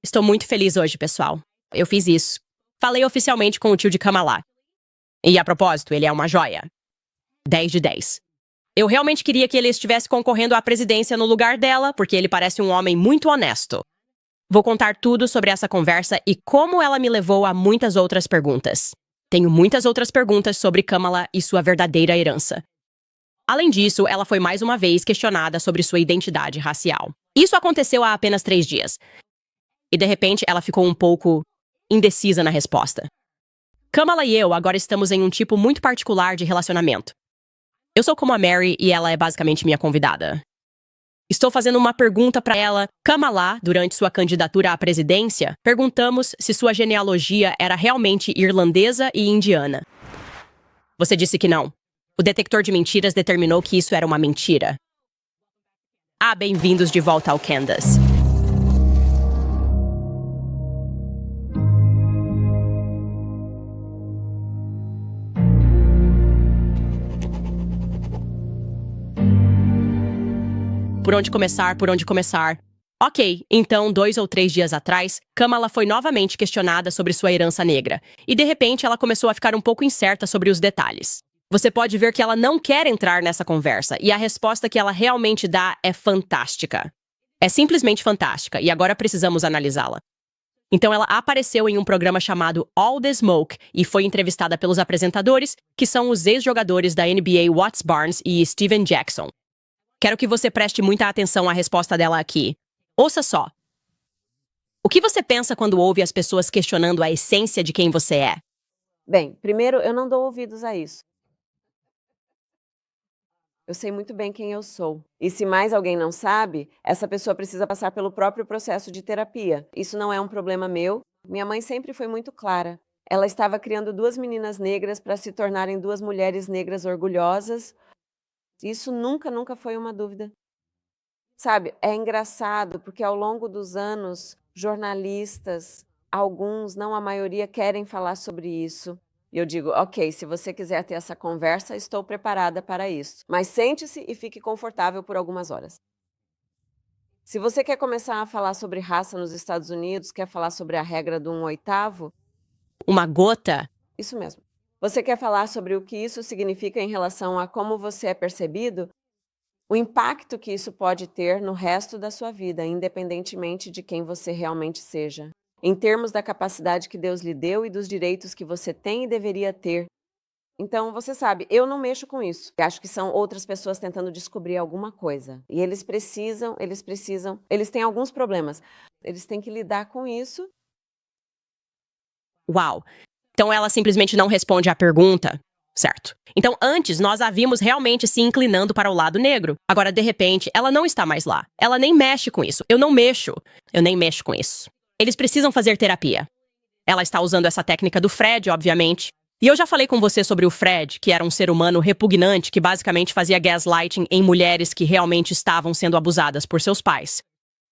Estou muito feliz hoje, pessoal. Eu fiz isso. Falei oficialmente com o tio de Kamala. E, a propósito, ele é uma joia. 10 de 10. Eu realmente queria que ele estivesse concorrendo à presidência no lugar dela, porque ele parece um homem muito honesto. Vou contar tudo sobre essa conversa e como ela me levou a muitas outras perguntas. Tenho muitas outras perguntas sobre Kamala e sua verdadeira herança. Além disso, ela foi mais uma vez questionada sobre sua identidade racial. Isso aconteceu há apenas 3 dias. E, de repente, ela ficou um pouco indecisa na resposta. Kamala e eu agora estamos em um tipo muito particular de relacionamento. Eu sou como a Mary e ela é basicamente minha convidada. Estou fazendo uma pergunta para ela. Kamala, durante sua candidatura à presidência, perguntamos se sua genealogia era realmente irlandesa e indiana. Você disse que não. O detector de mentiras determinou que isso era uma mentira. Bem-vindos de volta ao Candace. Por onde começar, por onde começar? Ok, então, 2 ou 3 dias atrás, Kamala foi novamente questionada sobre sua herança negra. E, de repente, ela começou a ficar um pouco incerta sobre os detalhes. Você pode ver que ela não quer entrar nessa conversa, e a resposta que ela realmente dá é fantástica. É simplesmente fantástica, e agora precisamos analisá-la. Então, ela apareceu em um programa chamado All the Smoke e foi entrevistada pelos apresentadores, que são os ex-jogadores da NBA Watts Barnes e Steven Jackson. Quero que você preste muita atenção à resposta dela aqui. Ouça só. O que você pensa quando ouve as pessoas questionando a essência de quem você é? Bem, primeiro, eu não dou ouvidos a isso. Eu sei muito bem quem eu sou. E se mais alguém não sabe, essa pessoa precisa passar pelo próprio processo de terapia. Isso não é um problema meu. Minha mãe sempre foi muito clara. Ela estava criando 2 meninas negras para se tornarem 2 mulheres negras orgulhosas. Isso nunca foi uma dúvida. Sabe, é engraçado porque ao longo dos anos, jornalistas, alguns, não a maioria, querem falar sobre isso. E eu digo, ok, se você quiser ter essa conversa, estou preparada para isso. Mas sente-se e fique confortável por algumas horas. Se você quer começar a falar sobre raça nos Estados Unidos, quer falar sobre a regra do 1/8, Uma gota? isso mesmo. Você quer falar sobre o que isso significa em relação a como você é percebido? O impacto que isso pode ter no resto da sua vida, independentemente de quem você realmente seja. Em termos da capacidade que Deus lhe deu e dos direitos que você tem e deveria ter. Então, você sabe, eu não mexo com isso. Eu acho que são outras pessoas tentando descobrir alguma coisa. E eles têm alguns problemas. Eles têm que lidar com isso. Uau! Então ela simplesmente não responde à pergunta, certo? Então antes nós a vimos realmente se inclinando para o lado negro. Agora, de repente, ela não está mais lá. Ela nem mexe com isso. Eu não mexo. Eu nem mexo com isso. Eles precisam fazer terapia. Ela está usando essa técnica do Fred, obviamente. E eu já falei com você sobre o Fred, que era um ser humano repugnante que basicamente fazia gaslighting em mulheres que realmente estavam sendo abusadas por seus pais.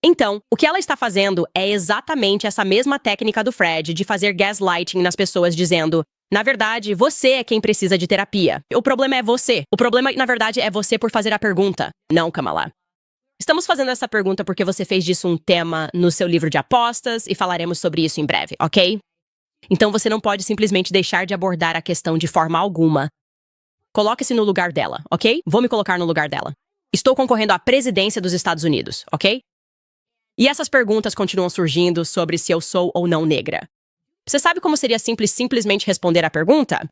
Então, o que ela está fazendo é exatamente essa mesma técnica do Fred de fazer gaslighting nas pessoas dizendo: na verdade, você é quem precisa de terapia. O problema é você. O problema, na verdade, é você por fazer a pergunta. Não, Kamala. Estamos fazendo essa pergunta porque você fez disso um tema no seu livro de apostas e falaremos sobre isso em breve, ok? Então você não pode simplesmente deixar de abordar a questão de forma alguma. Coloque-se no lugar dela, ok? Vou me colocar no lugar dela. Estou concorrendo à presidência dos Estados Unidos, ok? E essas perguntas continuam surgindo sobre se eu sou ou não negra. Você sabe como seria simples simplesmente responder à pergunta?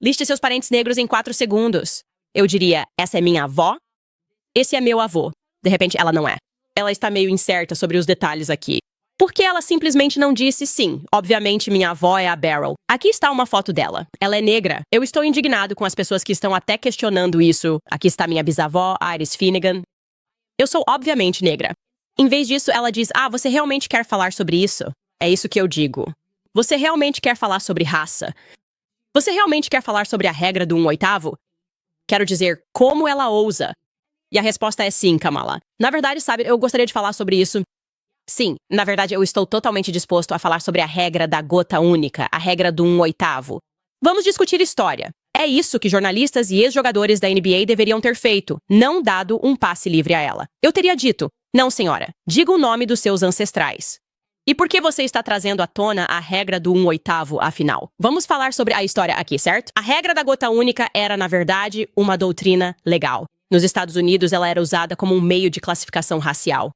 Liste seus parentes negros em 4 segundos. Eu diria, essa é minha avó? Esse é meu avô. De repente, ela não é. Ela está meio incerta sobre os detalhes aqui. Por que ela simplesmente não disse sim? Obviamente, minha avó é a Beryl. Aqui está uma foto dela. Ela é negra. Eu estou indignado com as pessoas que estão até questionando isso. Aqui está minha bisavó, Iris Finnegan. Eu sou obviamente negra. Em vez disso, ela diz, você realmente quer falar sobre isso? É isso que eu digo. Você realmente quer falar sobre raça? Você realmente quer falar sobre a regra do 1/8? Quero dizer, como ela ousa? E a resposta é sim, Kamala. Na verdade, sabe, eu gostaria de falar sobre isso. Sim, na verdade, eu estou totalmente disposto a falar sobre a regra da gota única, a regra do 1/8. Vamos discutir história. É isso que jornalistas e ex-jogadores da NBA deveriam ter feito, não dado um passe livre a ela. Eu teria dito, não, senhora, diga o nome dos seus ancestrais. E por que você está trazendo à tona a regra do 1/8, afinal? Vamos falar sobre a história aqui, certo? A regra da gota única era, na verdade, uma doutrina legal. Nos Estados Unidos, ela era usada como um meio de classificação racial.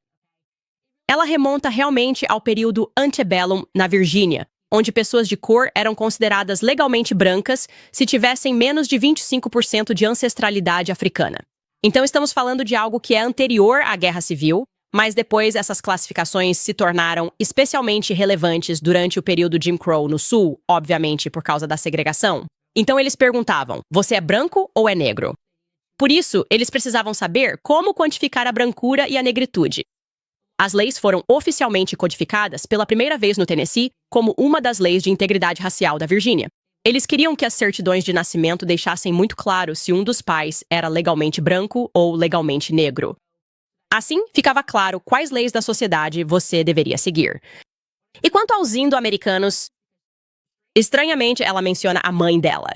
Ela remonta realmente ao período antebellum na Virgínia, onde pessoas de cor eram consideradas legalmente brancas se tivessem menos de 25% de ancestralidade africana. Então estamos falando de algo que é anterior à Guerra Civil, mas depois essas classificações se tornaram especialmente relevantes durante o período Jim Crow no Sul, obviamente por causa da segregação. Então eles perguntavam, você é branco ou é negro? Por isso, eles precisavam saber como quantificar a brancura e a negritude. As leis foram oficialmente codificadas pela primeira vez no Tennessee como uma das leis de integridade racial da Virgínia. Eles queriam que as certidões de nascimento deixassem muito claro se um dos pais era legalmente branco ou legalmente negro. Assim, ficava claro quais leis da sociedade você deveria seguir. E quanto aos indo-americanos, estranhamente ela menciona a mãe dela.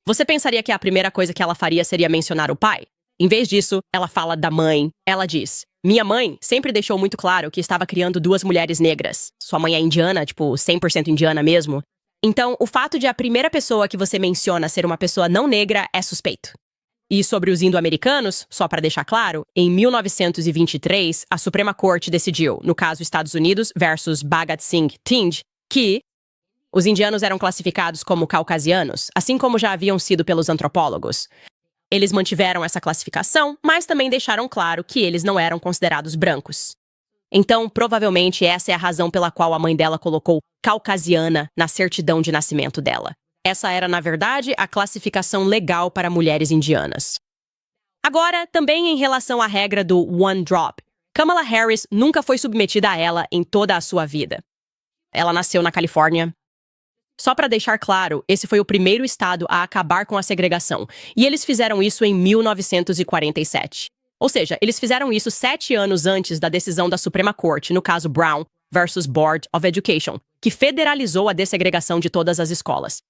Você pensaria que a primeira coisa que ela faria seria mencionar o pai? Em vez disso, ela fala da mãe. Ela diz, minha mãe sempre deixou muito claro que estava criando 2 mulheres negras. Sua mãe é indiana, 100% indiana mesmo. Então, o fato de a primeira pessoa que você menciona ser uma pessoa não negra é suspeito. E sobre os indo-americanos, só para deixar claro, em 1923, a Suprema Corte decidiu, no caso Estados Unidos versus Bhagat Singh Thind, que os indianos eram classificados como caucasianos, assim como já haviam sido pelos antropólogos. Eles mantiveram essa classificação, mas também deixaram claro que eles não eram considerados brancos. Então, provavelmente essa é a razão pela qual a mãe dela colocou caucasiana na certidão de nascimento dela. Essa era, na verdade, a classificação legal para mulheres indianas. Agora, também em relação à regra do one drop, Kamala Harris nunca foi submetida a ela em toda a sua vida. Ela nasceu na Califórnia. Só para deixar claro, esse foi o primeiro estado a acabar com a segregação, e eles fizeram isso em 1947. Ou seja, eles fizeram isso 7 anos antes da decisão da Suprema Corte, no caso Brown versus Board of Education, que federalizou a dessegregação de todas as escolas.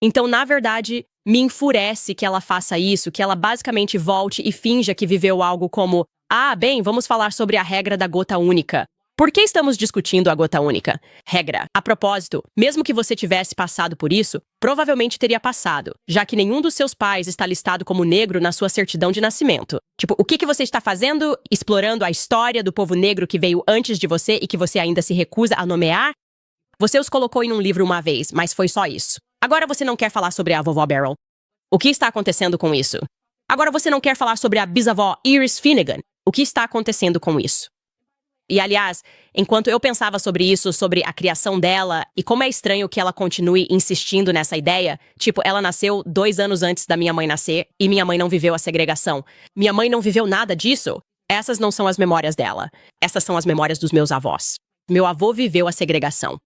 Então, na verdade, me enfurece que ela faça isso, que ela basicamente volte e finja que viveu algo como bem, vamos falar sobre a regra da gota única. Por que estamos discutindo a gota única? Regra. A propósito, mesmo que você tivesse passado por isso, provavelmente teria passado, já que nenhum dos seus pais está listado como negro na sua certidão de nascimento. O que você está fazendo? Explorando a história do povo negro que veio antes de você e que você ainda se recusa a nomear? Você os colocou em um livro uma vez, mas foi só isso. Agora você não quer falar sobre a vovó Beryl. O que está acontecendo com isso? Agora você não quer falar sobre a bisavó Iris Finnegan. O que está acontecendo com isso? E, aliás, enquanto eu pensava sobre isso, sobre a criação dela, e como é estranho que ela continue insistindo nessa ideia, ela nasceu 2 anos antes da minha mãe nascer, e minha mãe não viveu a segregação. Minha mãe não viveu nada disso? Essas não são as memórias dela. Essas são as memórias dos meus avós. Meu avô viveu a segregação.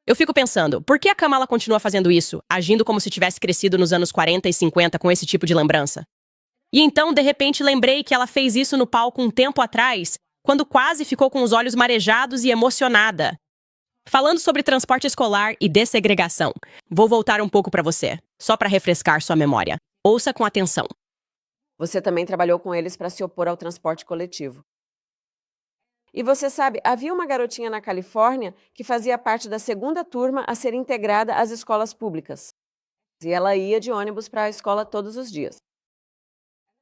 Eu fico pensando, por que a Kamala continua fazendo isso, agindo como se tivesse crescido nos anos 40 e 50 com esse tipo de lembrança? E então, de repente, lembrei que ela fez isso no palco um tempo atrás, quando quase ficou com os olhos marejados e emocionada. Falando sobre transporte escolar e dessegregação, vou voltar um pouco para você, só para refrescar sua memória. Ouça com atenção. Você também trabalhou com eles para se opor ao transporte coletivo. E você sabe, havia uma garotinha na Califórnia que fazia parte da 2ª turma a ser integrada às escolas públicas. E ela ia de ônibus para a escola todos os dias.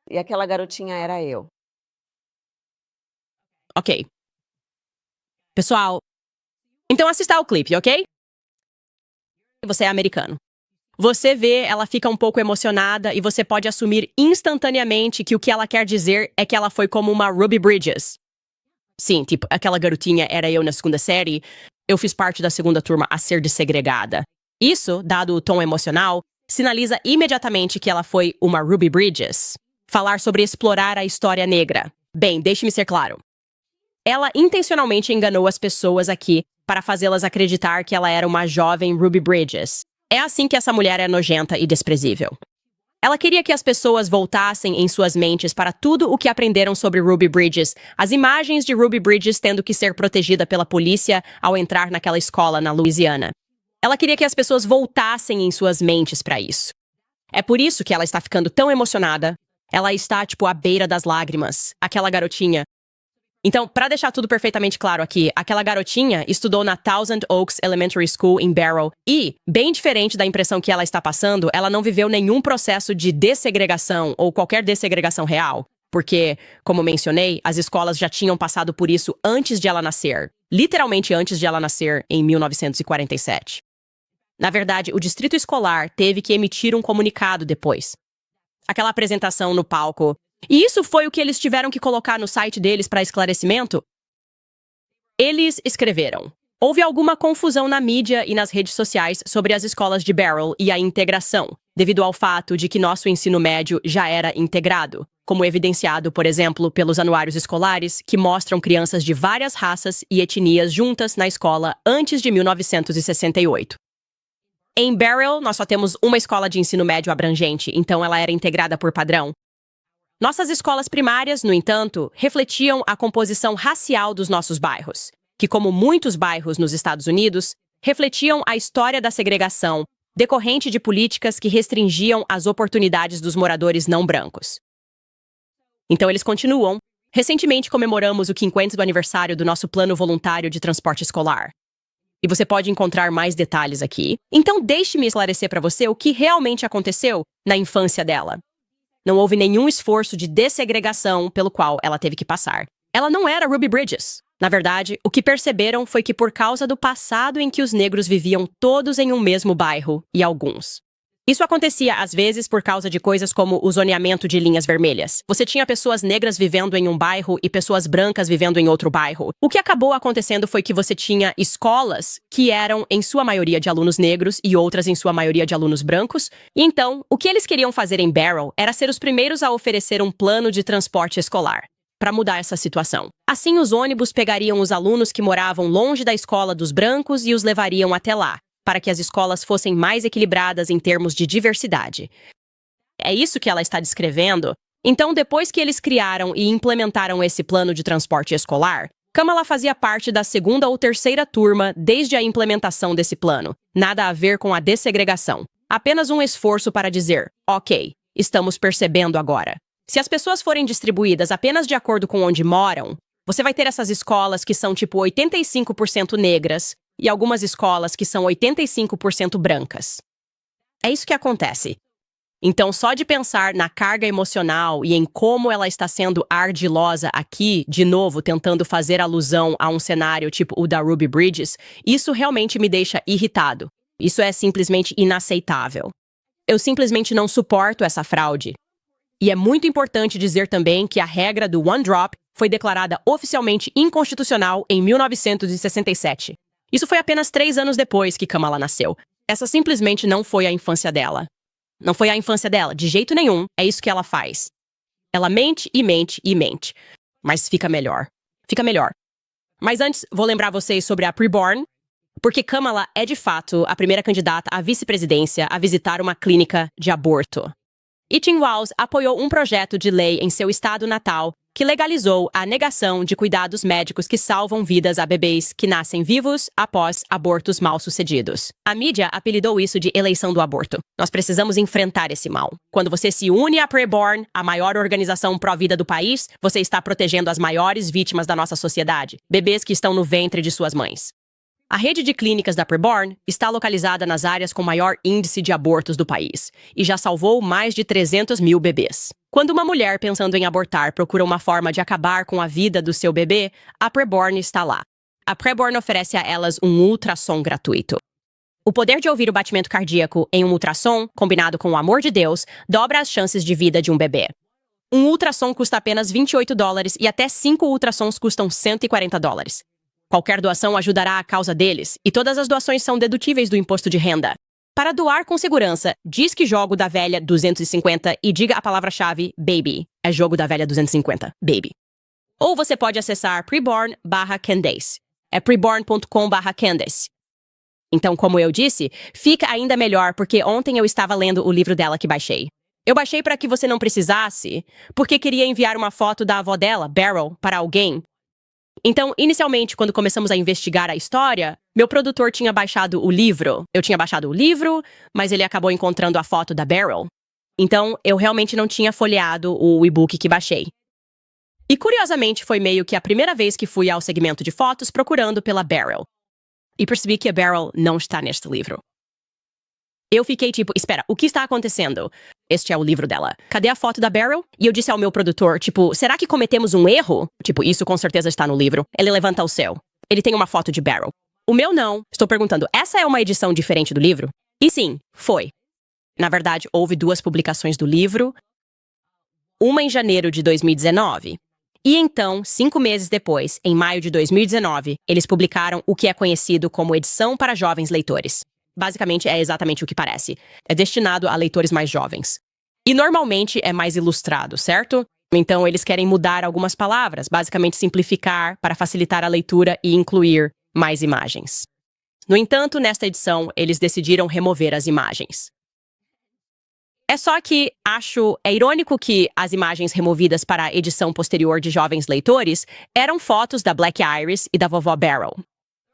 E aquela garotinha era eu. Ok. Pessoal, então assista ao clipe, ok? Você é americano. Você vê, ela fica um pouco emocionada e você pode assumir instantaneamente que o que ela quer dizer é que ela foi como uma Ruby Bridges. Sim, aquela garotinha era eu na 2ª série, eu fiz parte da 2ª turma a ser dessegregada. Isso, dado o tom emocional, sinaliza imediatamente que ela foi uma Ruby Bridges. Falar sobre explorar a história negra. Bem, deixe-me ser claro. Ela intencionalmente enganou as pessoas aqui para fazê-las acreditar que ela era uma jovem Ruby Bridges. É assim que essa mulher é nojenta e desprezível. Ela queria que as pessoas voltassem em suas mentes para tudo o que aprenderam sobre Ruby Bridges, as imagens de Ruby Bridges tendo que ser protegida pela polícia ao entrar naquela escola na Louisiana. Ela queria que as pessoas voltassem em suas mentes para isso. É por isso que ela está ficando tão emocionada. Ela está, à beira das lágrimas, aquela garotinha. Então, para deixar tudo perfeitamente claro aqui, aquela garotinha estudou na Thousand Oaks Elementary School em Barrow e, bem diferente da impressão que ela está passando, ela não viveu nenhum processo de dessegregação ou qualquer dessegregação real. Porque, como mencionei, as escolas já tinham passado por isso antes de ela nascer. Literalmente antes de ela nascer, em 1947. Na verdade, o distrito escolar teve que emitir um comunicado depois. Aquela apresentação no palco. E isso foi o que eles tiveram que colocar no site deles para esclarecimento? Eles escreveram: houve alguma confusão na mídia e nas redes sociais sobre as escolas de Barrow e a integração, devido ao fato de que nosso ensino médio já era integrado, como evidenciado, por exemplo, pelos anuários escolares, que mostram crianças de várias raças e etnias juntas na escola antes de 1968. Em Barrow, nós só temos uma escola de ensino médio abrangente, então ela era integrada por padrão. Nossas escolas primárias, no entanto, refletiam a composição racial dos nossos bairros, que, como muitos bairros nos Estados Unidos, refletiam a história da segregação decorrente de políticas que restringiam as oportunidades dos moradores não brancos. Então eles continuam. Recentemente comemoramos o 50º aniversário do nosso plano voluntário de transporte escolar. E você pode encontrar mais detalhes aqui. Então deixe-me esclarecer para você o que realmente aconteceu na infância dela. Não houve nenhum esforço de dessegregação pelo qual ela teve que passar. Ela não era Ruby Bridges. Na verdade, o que perceberam foi que por causa do passado em que os negros viviam todos em um mesmo bairro, e alguns. Isso acontecia, às vezes, por causa de coisas como o zoneamento de linhas vermelhas. Você tinha pessoas negras vivendo em um bairro e pessoas brancas vivendo em outro bairro. O que acabou acontecendo foi que você tinha escolas que eram, em sua maioria, de alunos negros e outras, em sua maioria, de alunos brancos. E então, o que eles queriam fazer em Barrow era ser os primeiros a oferecer um plano de transporte escolar, para mudar essa situação. Assim, os ônibus pegariam os alunos que moravam longe da escola dos brancos e os levariam até lá, para que as escolas fossem mais equilibradas em termos de diversidade. É isso que ela está descrevendo? Então, depois que eles criaram e implementaram esse plano de transporte escolar, Kamala fazia parte da segunda ou terceira turma desde a implementação desse plano. Nada a ver com a dessegregação. Apenas um esforço para dizer, ok, estamos percebendo agora. Se as pessoas forem distribuídas apenas de acordo com onde moram, você vai ter essas escolas que são tipo 85% negras, e algumas escolas que são 85% brancas. É isso que acontece. Então, só de pensar na carga emocional e em como ela está sendo ardilosa aqui, de novo, tentando fazer alusão a um cenário tipo o da Ruby Bridges, isso realmente me deixa irritado. Isso é simplesmente inaceitável. Eu simplesmente não suporto essa fraude. E é muito importante dizer também que a regra do One Drop foi declarada oficialmente inconstitucional em 1967. Isso foi apenas 3 anos depois que Kamala nasceu. Essa simplesmente não foi a infância dela. Não foi a infância dela, de jeito nenhum. É isso que ela faz. Ela mente e mente e mente. Mas fica melhor. Fica melhor. Mas antes, vou lembrar vocês sobre a Preborn, porque Kamala é, de fato, a primeira candidata à vice-presidência a visitar uma clínica de aborto. E Tim Walz apoiou um projeto de lei em seu estado natal que legalizou a negação de cuidados médicos que salvam vidas a bebês que nascem vivos após abortos mal-sucedidos. A mídia apelidou isso de eleição do aborto. Nós precisamos enfrentar esse mal. Quando você se une à Preborn, a maior organização pró-vida do país, você está protegendo as maiores vítimas da nossa sociedade, bebês que estão no ventre de suas mães. A rede de clínicas da Preborn está localizada nas áreas com maior índice de abortos do país e já salvou mais de 300 mil bebês. Quando uma mulher pensando em abortar procura uma forma de acabar com a vida do seu bebê, a Preborn está lá. A Preborn oferece a elas um ultrassom gratuito. O poder de ouvir o batimento cardíaco em um ultrassom, combinado com o amor de Deus, dobra as chances de vida de um bebê. Um ultrassom custa apenas $28 e até 5 ultrassons custam $140. Qualquer doação ajudará a causa deles, e todas as doações são dedutíveis do imposto de renda. Para doar com segurança, diz que jogo da velha 250 e diga a palavra-chave BABY. É jogo da velha 250, BABY. Ou você pode acessar preborn/Candace. É preborn.com/Candace. Então, como eu disse, fica ainda melhor porque ontem eu estava lendo o livro dela que baixei. Eu baixei para que você não precisasse, porque queria enviar uma foto da avó dela, Beryl, para alguém. Então, inicialmente, quando começamos a investigar a história, meu produtor tinha baixado o livro. Eu tinha baixado o livro, mas ele acabou encontrando a foto da Beryl. Então, eu realmente não tinha folheado o e-book que baixei. E curiosamente foi meio que a primeira vez que fui ao segmento de fotos procurando pela Beryl. E percebi que a Beryl não está neste livro. Eu fiquei tipo, espera, o que está acontecendo? Este é o livro dela. Cadê a foto da Beryl? E eu disse ao meu produtor, tipo, será que cometemos um erro? Tipo, isso com certeza está no livro. Ele levanta o seu. Ele tem uma foto de Beryl. O meu não. Estou perguntando, essa é uma edição diferente do livro? E sim, foi. Na verdade, houve 2 publicações do livro. Uma em janeiro de 2019. E então, 5 meses depois, em maio de 2019, eles publicaram o que é conhecido como Edição para Jovens Leitores. Basicamente, é exatamente o que parece. É destinado a leitores mais jovens. E normalmente é mais ilustrado, certo? Então, eles querem mudar algumas palavras, basicamente simplificar para facilitar a leitura e incluir mais imagens. No entanto, nesta edição, eles decidiram remover as imagens. É só que é irônico que as imagens removidas para a edição posterior de jovens leitores eram fotos da Black Iris e da vovó Beryl.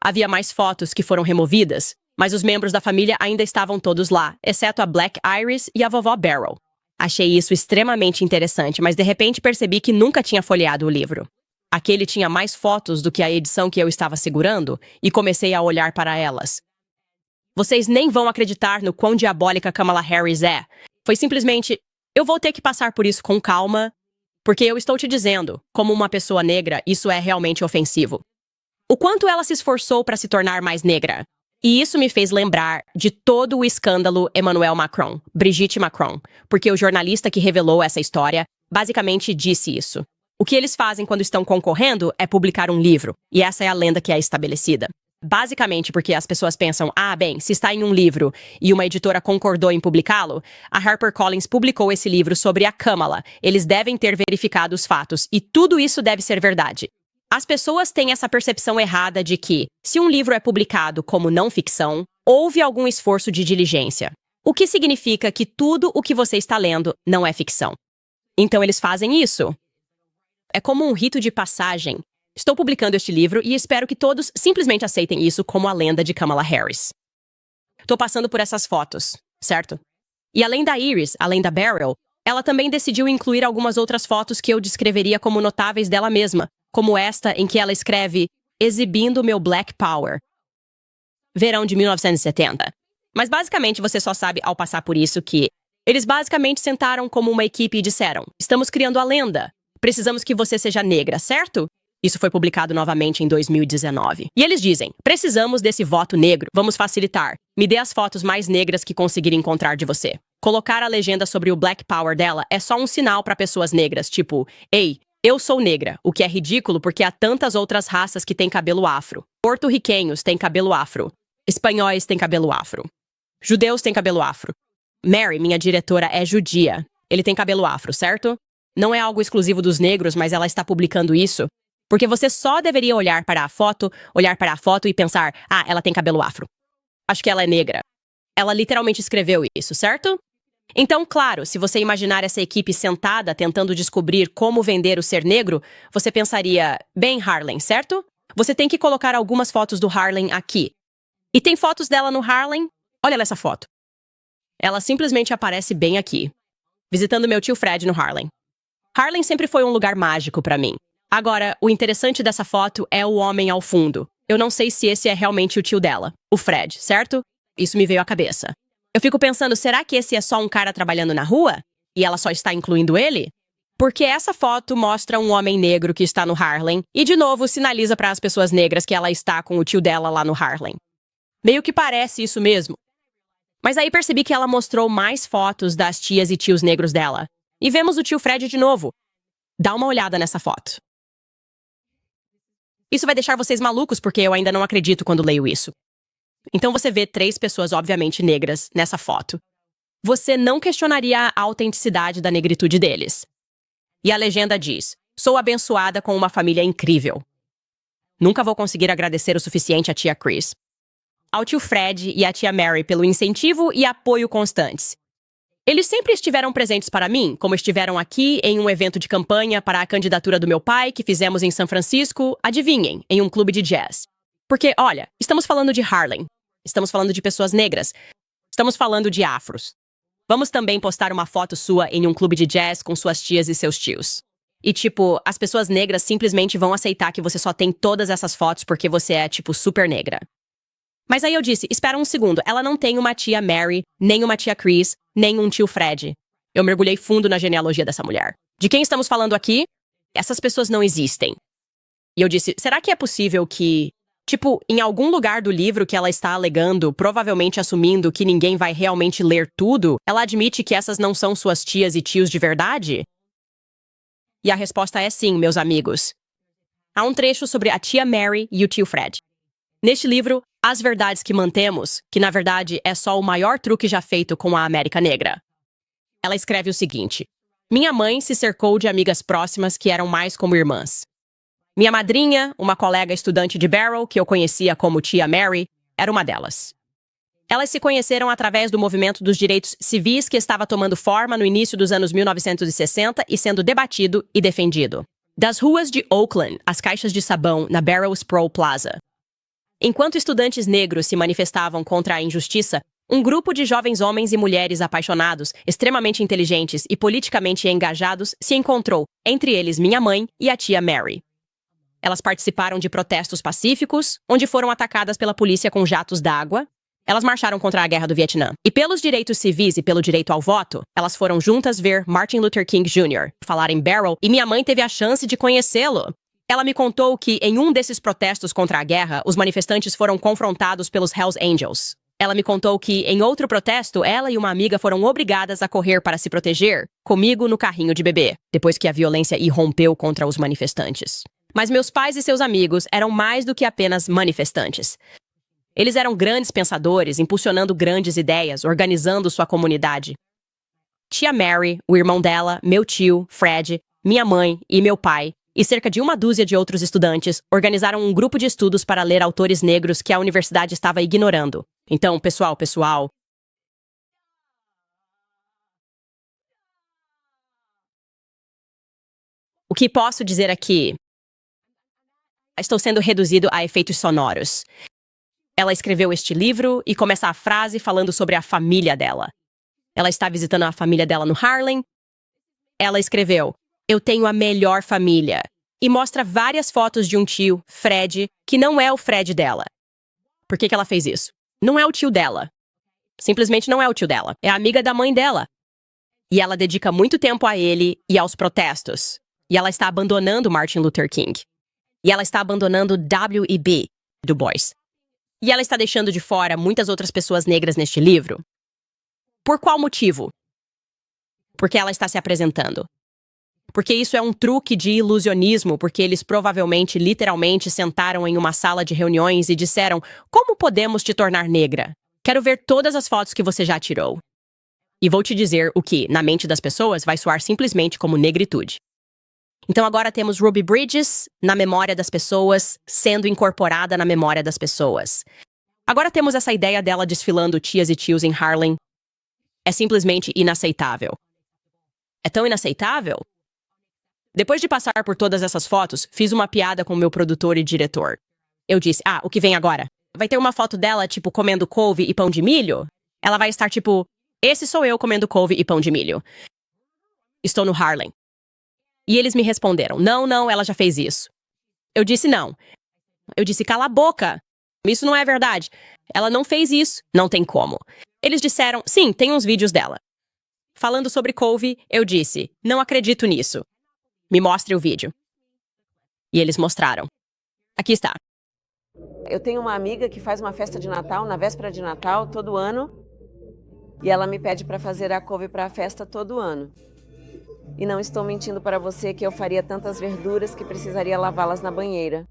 Havia mais fotos que foram removidas, mas os membros da família ainda estavam todos lá, exceto a Black Iris e a vovó Beryl. Achei isso extremamente interessante, mas de repente percebi que nunca tinha folheado o livro. Aquele tinha mais fotos do que a edição que eu estava segurando e comecei a olhar para elas. Vocês nem vão acreditar no quão diabólica Kamala Harris é. Foi simplesmente, eu vou ter que passar por isso com calma, porque eu estou te dizendo, como uma pessoa negra, isso é realmente ofensivo. O quanto ela se esforçou para se tornar mais negra. E isso me fez lembrar de todo o escândalo Emmanuel Macron, Brigitte Macron, porque o jornalista que revelou essa história basicamente disse isso. O que eles fazem quando estão concorrendo é publicar um livro, e essa é a lenda que é estabelecida. Basicamente porque as pessoas pensam, bem, se está em um livro e uma editora concordou em publicá-lo, a HarperCollins publicou esse livro sobre a Kamala. Eles devem ter verificado os fatos, e tudo isso deve ser verdade. As pessoas têm essa percepção errada de que, se um livro é publicado como não ficção, houve algum esforço de diligência. O que significa que tudo o que você está lendo não é ficção. Então eles fazem isso. É como um rito de passagem. Estou publicando este livro e espero que todos simplesmente aceitem isso como a lenda de Kamala Harris. Estou passando por essas fotos, certo? E além da Iris, além da Beryl, ela também decidiu incluir algumas outras fotos que eu descreveria como notáveis dela mesma, como esta em que ela escreve exibindo meu Black Power. Verão de 1970. Mas basicamente você só sabe ao passar por isso que eles basicamente sentaram como uma equipe e disseram, estamos criando a lenda. Precisamos que você seja negra, certo? Isso foi publicado novamente em 2019. E eles dizem, precisamos desse voto negro, vamos facilitar. Me dê as fotos mais negras que conseguir encontrar de você. Colocar a legenda sobre o Black Power dela é só um sinal para pessoas negras, tipo, ei, eu sou negra, o que é ridículo porque há tantas outras raças que têm cabelo afro. Porto-riquenhos têm cabelo afro. Espanhóis têm cabelo afro. Judeus têm cabelo afro. Mary, minha diretora, é judia. Ele tem cabelo afro, certo? Não é algo exclusivo dos negros, mas ela está publicando isso. Porque você só deveria olhar para a foto e pensar, ela tem cabelo afro. Acho que ela é negra. Ela literalmente escreveu isso, certo? Então, claro, se você imaginar essa equipe sentada tentando descobrir como vender o ser negro, você pensaria, bem, Harlem, certo? Você tem que colocar algumas fotos do Harlem aqui. E tem fotos dela no Harlem? Olha essa foto. Ela simplesmente aparece bem aqui, visitando meu tio Fred no Harlem. Harlem sempre foi um lugar mágico para mim. Agora, o interessante dessa foto é o homem ao fundo. Eu não sei se esse é realmente o tio dela, o Fred, certo? Isso me veio à cabeça. Eu fico pensando, será que esse é só um cara trabalhando na rua? E ela só está incluindo ele? Porque essa foto mostra um homem negro que está no Harlem e, de novo, sinaliza para as pessoas negras que ela está com o tio dela lá no Harlem. Meio que parece isso mesmo. Mas aí percebi que ela mostrou mais fotos das tias e tios negros dela. E vemos o tio Fred de novo. Dá uma olhada nessa foto. Isso vai deixar vocês malucos porque eu ainda não acredito quando leio isso. Então você vê 3 pessoas obviamente negras nessa foto. Você não questionaria a autenticidade da negritude deles. E a legenda diz, sou abençoada com uma família incrível. Nunca vou conseguir agradecer o suficiente à tia Chris, ao tio Fred e à tia Mary pelo incentivo e apoio constantes. Eles sempre estiveram presentes para mim, como estiveram aqui em um evento de campanha para a candidatura do meu pai que fizemos em São Francisco, adivinhem, em um clube de jazz. Porque, olha, estamos falando de Harlem, estamos falando de pessoas negras, estamos falando de afros. Vamos também postar uma foto sua em um clube de jazz com suas tias e seus tios. E, tipo, as pessoas negras simplesmente vão aceitar que você só tem todas essas fotos porque você é, tipo, super negra. Mas aí eu disse, espera um segundo, ela não tem uma tia Mary, nem uma tia Chris, nem um tio Fred. Eu mergulhei fundo na genealogia dessa mulher. De quem estamos falando aqui? Essas pessoas não existem. E eu disse, será que é possível que, tipo, em algum lugar do livro que ela está alegando, provavelmente assumindo que ninguém vai realmente ler tudo, ela admite que essas não são suas tias e tios de verdade? E a resposta é sim, meus amigos. Há um trecho sobre a tia Mary e o tio Fred. Neste livro, As Verdades que Mantemos, que na verdade é só o maior truque já feito com a América Negra. Ela escreve o seguinte: minha mãe se cercou de amigas próximas que eram mais como irmãs. Minha madrinha, uma colega estudante de Barrow, que eu conhecia como tia Mary, era uma delas. Elas se conheceram através do movimento dos direitos civis que estava tomando forma no início dos anos 1960 e sendo debatido e defendido. Das ruas de Oakland, às caixas de sabão na Barrow Sproul Plaza. Enquanto estudantes negros se manifestavam contra a injustiça, um grupo de jovens homens e mulheres apaixonados, extremamente inteligentes e politicamente engajados se encontrou, entre eles minha mãe e a tia Mary. Elas participaram de protestos pacíficos, onde foram atacadas pela polícia com jatos d'água. Elas marcharam contra a Guerra do Vietnã. E pelos direitos civis e pelo direito ao voto, elas foram juntas ver Martin Luther King Jr. falar em Barrow e minha mãe teve a chance de conhecê-lo. Ela me contou que, em um desses protestos contra a guerra, os manifestantes foram confrontados pelos Hells Angels. Ela me contou que, em outro protesto, ela e uma amiga foram obrigadas a correr para se proteger, comigo no carrinho de bebê, depois que a violência irrompeu contra os manifestantes. Mas meus pais e seus amigos eram mais do que apenas manifestantes. Eles eram grandes pensadores, impulsionando grandes ideias, organizando sua comunidade. Tia Mary, o irmão dela, meu tio, Fred, minha mãe e meu pai, e cerca de uma dúzia de outros estudantes, organizaram um grupo de estudos para ler autores negros que a universidade estava ignorando. Então, pessoal, o que posso dizer aqui? Estou sendo reduzido a efeitos sonoros. Ela escreveu este livro e começa a frase falando sobre a família dela. Ela está visitando a família dela no Harlem. Ela escreveu, eu tenho a melhor família. E mostra várias fotos de um tio, Fred, que não é o Fred dela. Por que ela fez isso? Não é o tio dela. Simplesmente não é o tio dela. É a amiga da mãe dela. E ela dedica muito tempo a ele e aos protestos. E ela está abandonando Martin Luther King. E ela está abandonando W.E.B. Du Bois. E ela está deixando de fora muitas outras pessoas negras neste livro. Por qual motivo? Porque ela está se apresentando. Porque isso é um truque de ilusionismo, porque eles provavelmente, literalmente, sentaram em uma sala de reuniões e disseram: como podemos te tornar negra? Quero ver todas as fotos que você já tirou. E vou te dizer o que, na mente das pessoas, vai soar simplesmente como negritude. Então agora temos Ruby Bridges na memória das pessoas, sendo incorporada na memória das pessoas. Agora temos essa ideia dela desfilando tias e tios em Harlem. É simplesmente inaceitável. É tão inaceitável? Depois de passar por todas essas fotos, fiz uma piada com o meu produtor e diretor. Eu disse, o que vem agora? Vai ter uma foto dela, tipo, comendo couve e pão de milho? Ela vai estar, tipo, esse sou eu comendo couve e pão de milho. Estou no Harlem. E eles me responderam, não, ela já fez isso. Eu disse não. Eu disse, cala a boca. Isso não é verdade. Ela não fez isso. Não tem como. Eles disseram, sim, tem uns vídeos dela. Falando sobre couve, eu disse, não acredito nisso. Me mostre o vídeo. E eles mostraram. Aqui está. Eu tenho uma amiga que faz uma festa de Natal, na véspera de Natal, todo ano. E ela me pede para fazer a couve para a festa todo ano. E não estou mentindo para você que eu faria tantas verduras que precisaria lavá-las na banheira.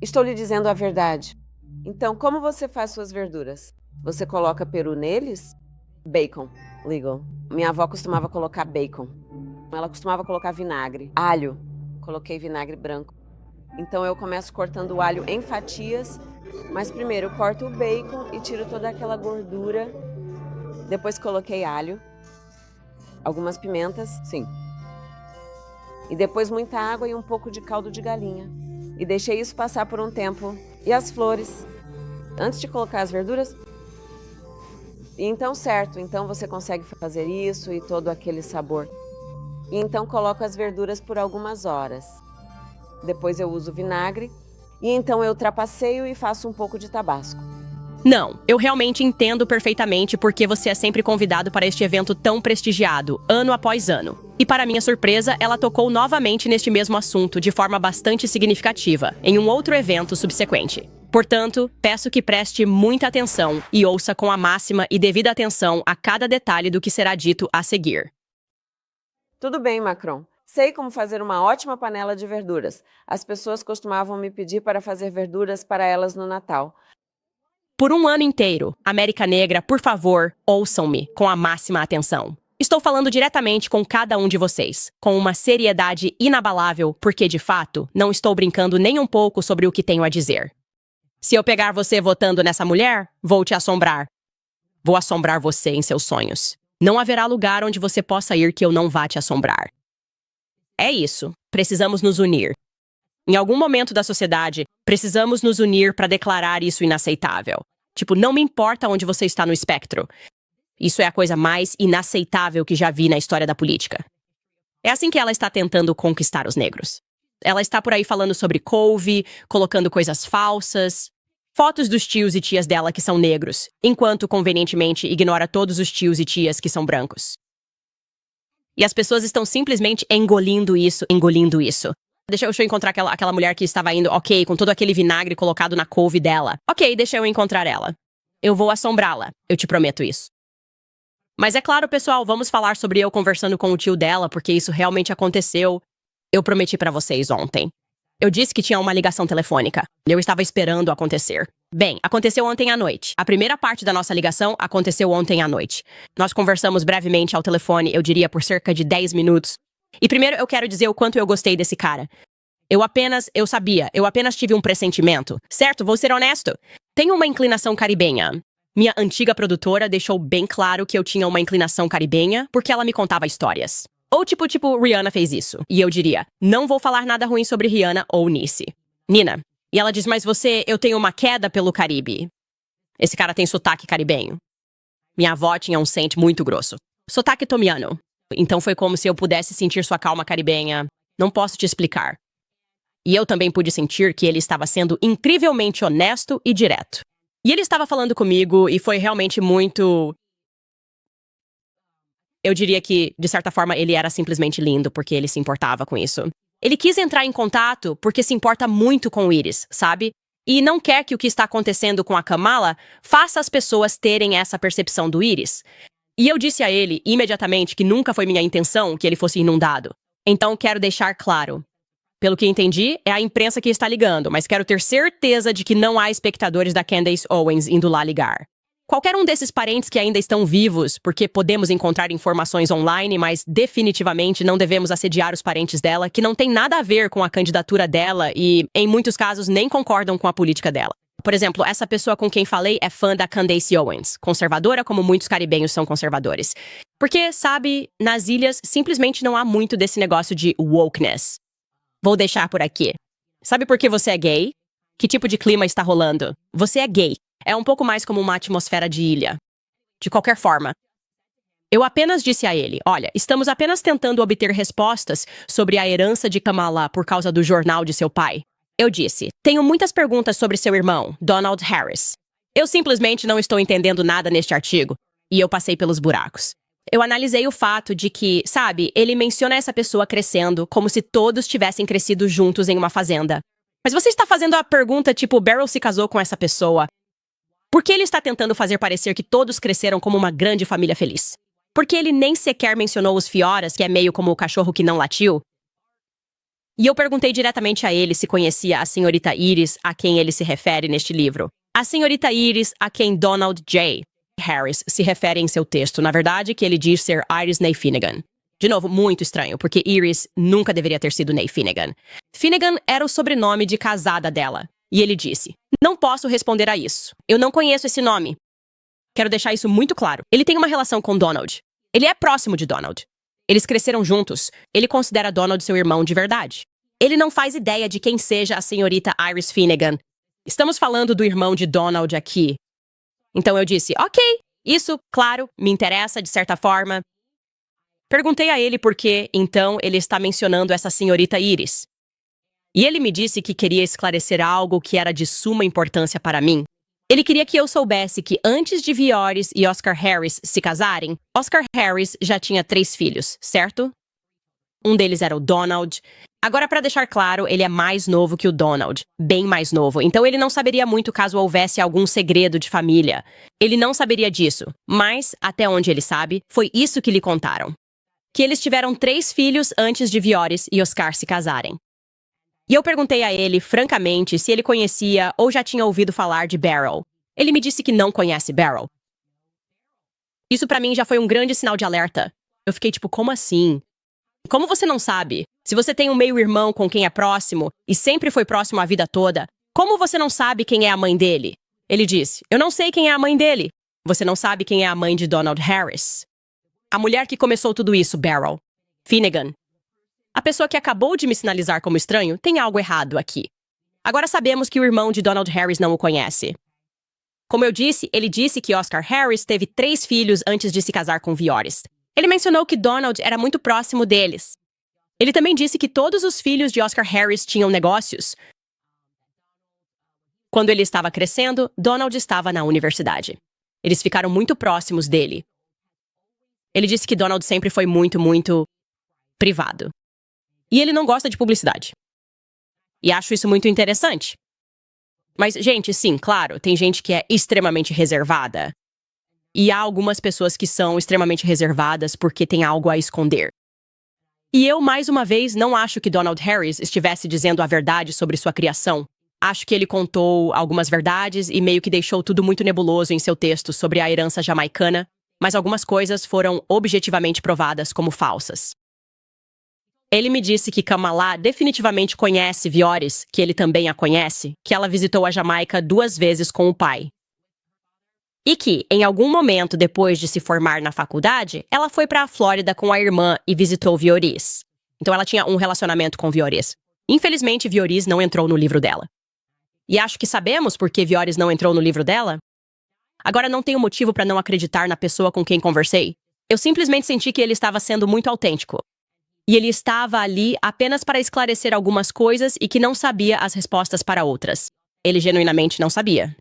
Estou lhe dizendo a verdade. Então, como você faz suas verduras? Você coloca peru neles? Bacon, legal. Minha avó costumava colocar bacon. Ela costumava colocar vinagre. Alho. Coloquei vinagre branco. Então eu começo cortando o alho em fatias, mas primeiro eu corto o bacon e tiro toda aquela gordura. Depois coloquei alho. Algumas pimentas, sim. E depois muita água e um pouco de caldo de galinha. E deixei isso passar por um tempo. E as flores. Antes de colocar as verduras. E então, certo, então você consegue fazer isso e todo aquele sabor. e então coloco as verduras por algumas horas. Depois eu uso vinagre e então eu trapaceio e faço um pouco de tabasco. Não, eu realmente entendo perfeitamente porque você é sempre convidado para este evento tão prestigiado, ano após ano. E para minha surpresa, ela tocou novamente neste mesmo assunto de forma bastante significativa, em um outro evento subsequente. Portanto, peço que preste muita atenção e ouça com a máxima e devida atenção a cada detalhe do que será dito a seguir. Tudo bem, Macron. Sei como fazer uma ótima panela de verduras. As pessoas costumavam me pedir para fazer verduras para elas no Natal. Por um ano inteiro, América Negra, por favor, ouçam-me com a máxima atenção. Estou falando diretamente com cada um de vocês, com uma seriedade inabalável, porque, de fato, não estou brincando nem um pouco sobre o que tenho a dizer. Se eu pegar você votando nessa mulher, vou te assombrar. Vou assombrar você em seus sonhos. Não haverá lugar onde você possa ir que eu não vá te assombrar. É isso. Precisamos nos unir. Em algum momento da sociedade, precisamos nos unir para declarar isso inaceitável. Tipo, não me importa onde você está no espectro. Isso é a coisa mais inaceitável que já vi na história da política. É assim que ela está tentando conquistar os negros. Ela está por aí falando sobre couve, colocando coisas falsas, fotos dos tios e tias dela que são negros, enquanto convenientemente ignora todos os tios e tias que são brancos. E as pessoas estão simplesmente engolindo isso. Deixa eu encontrar aquela mulher que estava indo, ok, com todo aquele vinagre colocado na couve dela. Ok, deixa eu encontrar ela. Eu vou assombrá-la, eu te prometo isso. Mas é claro, pessoal, vamos falar sobre eu conversando com o tio dela, porque isso realmente aconteceu. Eu prometi pra vocês ontem. Eu disse que tinha uma ligação telefônica. Eu estava esperando acontecer. Bem, aconteceu ontem à noite. A primeira parte da nossa ligação aconteceu ontem à noite. Nós conversamos brevemente ao telefone, eu diria por cerca de 10 minutos. E primeiro eu quero dizer o quanto eu gostei desse cara. Eu apenas tive um pressentimento. Certo, vou ser honesto. Tenho uma inclinação caribenha. Minha antiga produtora deixou bem claro que eu tinha uma inclinação caribenha porque ela me contava histórias. Ou tipo, Rihanna fez isso. E eu diria, não vou falar nada ruim sobre Rihanna ou Nice. Nina. E ela diz, mas eu tenho uma queda pelo Caribe. Esse cara tem sotaque caribenho. Minha avó tinha um sente muito grosso. Sotaque tomiano. Então foi como se eu pudesse sentir sua calma caribenha. Não posso te explicar. E eu também pude sentir que ele estava sendo incrivelmente honesto e direto. E ele estava falando comigo e foi realmente muito... Eu diria que, de certa forma, ele era simplesmente lindo porque ele se importava com isso. Ele quis entrar em contato porque se importa muito com o Iris, sabe? E não quer que o que está acontecendo com a Kamala faça as pessoas terem essa percepção do Iris. E eu disse a ele, imediatamente, que nunca foi minha intenção que ele fosse inundado. Então, quero deixar claro. Pelo que entendi, é a imprensa que está ligando, mas quero ter certeza de que não há espectadores da Candace Owens indo lá ligar. Qualquer um desses parentes que ainda estão vivos, porque podemos encontrar informações online, mas definitivamente não devemos assediar os parentes dela, que não tem nada a ver com a candidatura dela e, em muitos casos, nem concordam com a política dela. Por exemplo, essa pessoa com quem falei é fã da Candace Owens, conservadora como muitos caribenhos são conservadores. Porque, sabe, nas ilhas simplesmente não há muito desse negócio de wokeness. Vou deixar por aqui. Sabe por que você é gay? Que tipo de clima está rolando? Você é gay. É um pouco mais como uma atmosfera de ilha. De qualquer forma. Eu apenas disse a ele, olha, estamos apenas tentando obter respostas sobre a herança de Kamala por causa do jornal de seu pai. Eu disse, tenho muitas perguntas sobre seu irmão, Donald Harris. Eu simplesmente não estou entendendo nada neste artigo. E eu passei pelos buracos. Eu analisei o fato de que, sabe, ele menciona essa pessoa crescendo como se todos tivessem crescido juntos em uma fazenda. Mas você está fazendo a pergunta tipo, Beryl se casou com essa pessoa. Por que ele está tentando fazer parecer que todos cresceram como uma grande família feliz? Porque ele nem sequer mencionou os Fioras, que é meio como o cachorro que não latiu? E eu perguntei diretamente a ele se conhecia a senhorita Iris, a quem ele se refere neste livro. A senhorita Iris, a quem Donald J. Harris se refere em seu texto, na verdade, que ele diz ser Iris Ney Finnegan. De novo, muito estranho, porque Iris nunca deveria ter sido Ney Finnegan. Finnegan era o sobrenome de casada dela. E ele disse, não posso responder a isso. Eu não conheço esse nome. Quero deixar isso muito claro. Ele tem uma relação com Donald. Ele é próximo de Donald. Eles cresceram juntos. Ele considera Donald seu irmão de verdade. Ele não faz ideia de quem seja a senhorita Iris Finnegan. Estamos falando do irmão de Donald aqui. Então eu disse, ok, isso, claro, me interessa de certa forma. Perguntei a ele por que, então, ele está mencionando essa senhorita Iris. E ele me disse que queria esclarecer algo que era de suma importância para mim. Ele queria que eu soubesse que antes de Vioris e Oscar Harris se casarem, Oscar Harris já tinha 3 filhos, certo? Um deles era o Donald. Agora, para deixar claro, ele é mais novo que o Donald, bem mais novo. Então, ele não saberia muito caso houvesse algum segredo de família. Ele não saberia disso, mas, até onde ele sabe, foi isso que lhe contaram. Que eles tiveram 3 filhos antes de Vioris e Oscar se casarem. E eu perguntei a ele, francamente, se ele conhecia ou já tinha ouvido falar de Beryl. Ele me disse que não conhece Beryl. Isso pra mim já foi um grande sinal de alerta. Eu fiquei tipo, como assim? Como você não sabe? Se você tem um meio-irmão com quem é próximo e sempre foi próximo a vida toda, como você não sabe quem é a mãe dele? Ele disse, eu não sei quem é a mãe dele. Você não sabe quem é a mãe de Donald Harris. A mulher que começou tudo isso, Beryl. Finnegan. A pessoa que acabou de me sinalizar como estranho tem algo errado aqui. Agora sabemos que o irmão de Donald Harris não o conhece. Como eu disse, ele disse que Oscar Harris teve 3 filhos antes de se casar com Vioris. Ele mencionou que Donald era muito próximo deles. Ele também disse que todos os filhos de Oscar Harris tinham negócios. Quando ele estava crescendo, Donald estava na universidade. Eles ficaram muito próximos dele. Ele disse que Donald sempre foi muito privado. E ele não gosta de publicidade. E acho isso muito interessante. Mas, gente, sim, claro, tem gente que é extremamente reservada. E há algumas pessoas que são extremamente reservadas porque tem algo a esconder. E eu, mais uma vez, não acho que Donald Harris estivesse dizendo a verdade sobre sua criação. Acho que ele contou algumas verdades e meio que deixou tudo muito nebuloso em seu texto sobre a herança jamaicana, mas algumas coisas foram objetivamente provadas como falsas. Ele me disse que Kamala definitivamente conhece Vioris, que ele também a conhece, que ela visitou a Jamaica 2 vezes com o pai. E que, em algum momento depois de se formar na faculdade, ela foi para a Flórida com a irmã e visitou Vioris. Então ela tinha um relacionamento com Vioris. Infelizmente, Vioris não entrou no livro dela. E acho que sabemos por que Vioris não entrou no livro dela. Agora não tenho motivo para não acreditar na pessoa com quem conversei. Eu simplesmente senti que ele estava sendo muito autêntico. E ele estava ali apenas para esclarecer algumas coisas e que não sabia as respostas para outras. Ele genuinamente não sabia.